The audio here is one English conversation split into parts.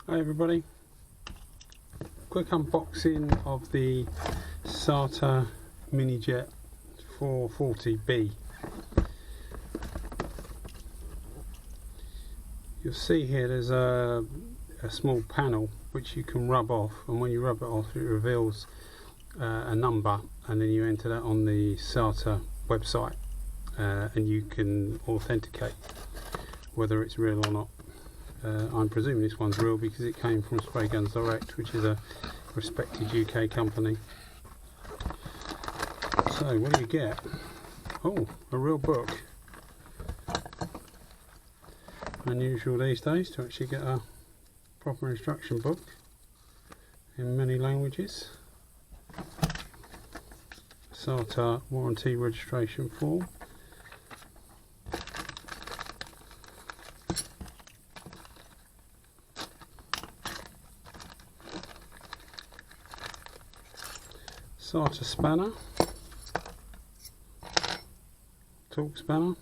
Hi everybody, quick unboxing of the Sata Minijet 4400B. You'll see here there's a small panel which you can rub off, and when you rub it off it reveals a number, and then you enter that on the Sata website and you can authenticate whether it's real or not. I'm presuming this one's real because it came from Spray Guns Direct, which is a respected UK company. So what do you get? Oh, a real book. Unusual these days to actually get a proper instruction book in many languages. Sata warranty registration form. Sata spanner, torque spanner,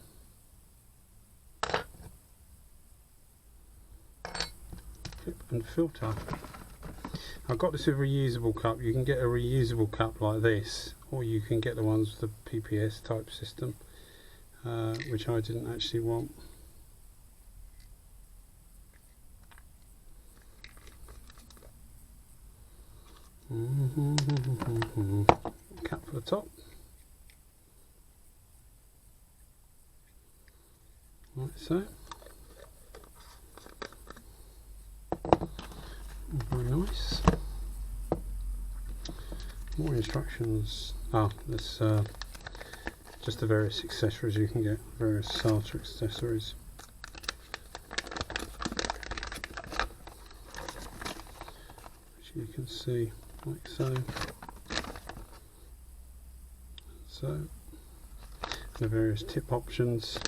clip and filter. I got this with a reusable cup. You can get a reusable cup like this, or you can get the ones with the PPS type system, which I didn't actually want. Cap for the top, like so. Very nice. More instructions. There's just the various accessories you can get, various Sata accessories. Which you can see like so. So the various tip options.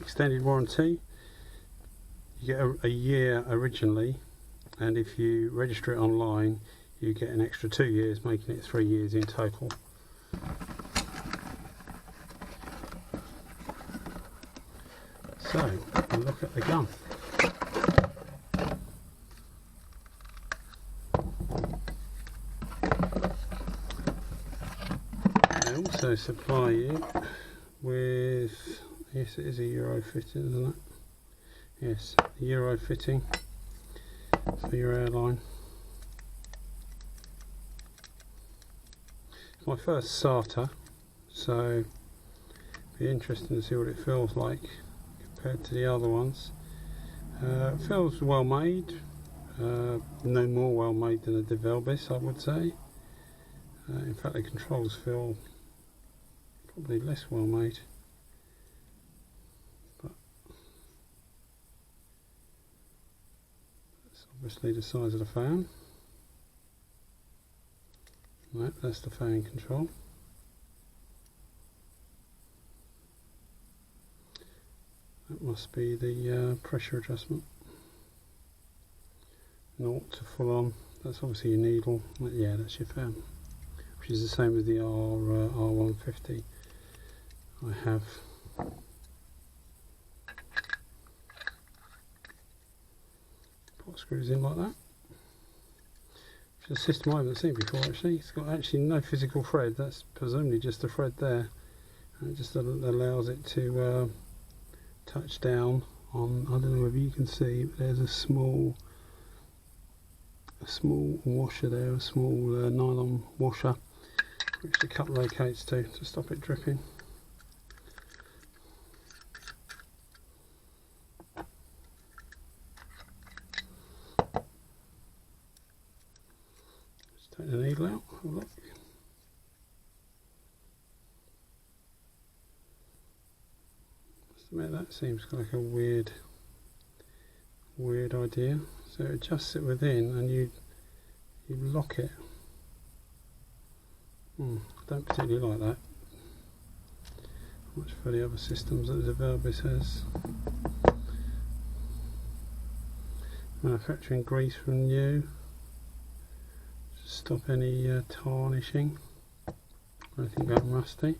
Extended warranty. You get a year originally, and if you register it online you get an extra 2 years, making it 3 years in total. So a look at the gun. They also supply you with, yes, it is a Euro fitting, isn't it? Yes, a Euro fitting for your airline. It's my first Sata, so it'll be interesting to see what it feels like compared to the other ones. It feels well made, no more well made than a De Velbis, I would say. In fact, the controls feel probably less well made. But that's obviously the size of the fan. Right, that's the fan control. That must be the pressure adjustment. 0 to full on. That's obviously your needle. Yeah, that's your fan, which is the same as the R150 I have. Pot screws in like that. It's a system I haven't seen before actually. It's got actually no physical thread. That's presumably just a thread there. And it just allows it to touch down on, I don't know whether you can see, but there's a small washer there, a small nylon washer, which the cup locates to stop it dripping. Just take the needle out, have a look. Must admit, that seems like a weird idea. So it adjusts it within and you lock it. Don't particularly like that. Much for the other systems that the Velbis has. Manufacturing grease from new. Stop any tarnishing or anything going rusty.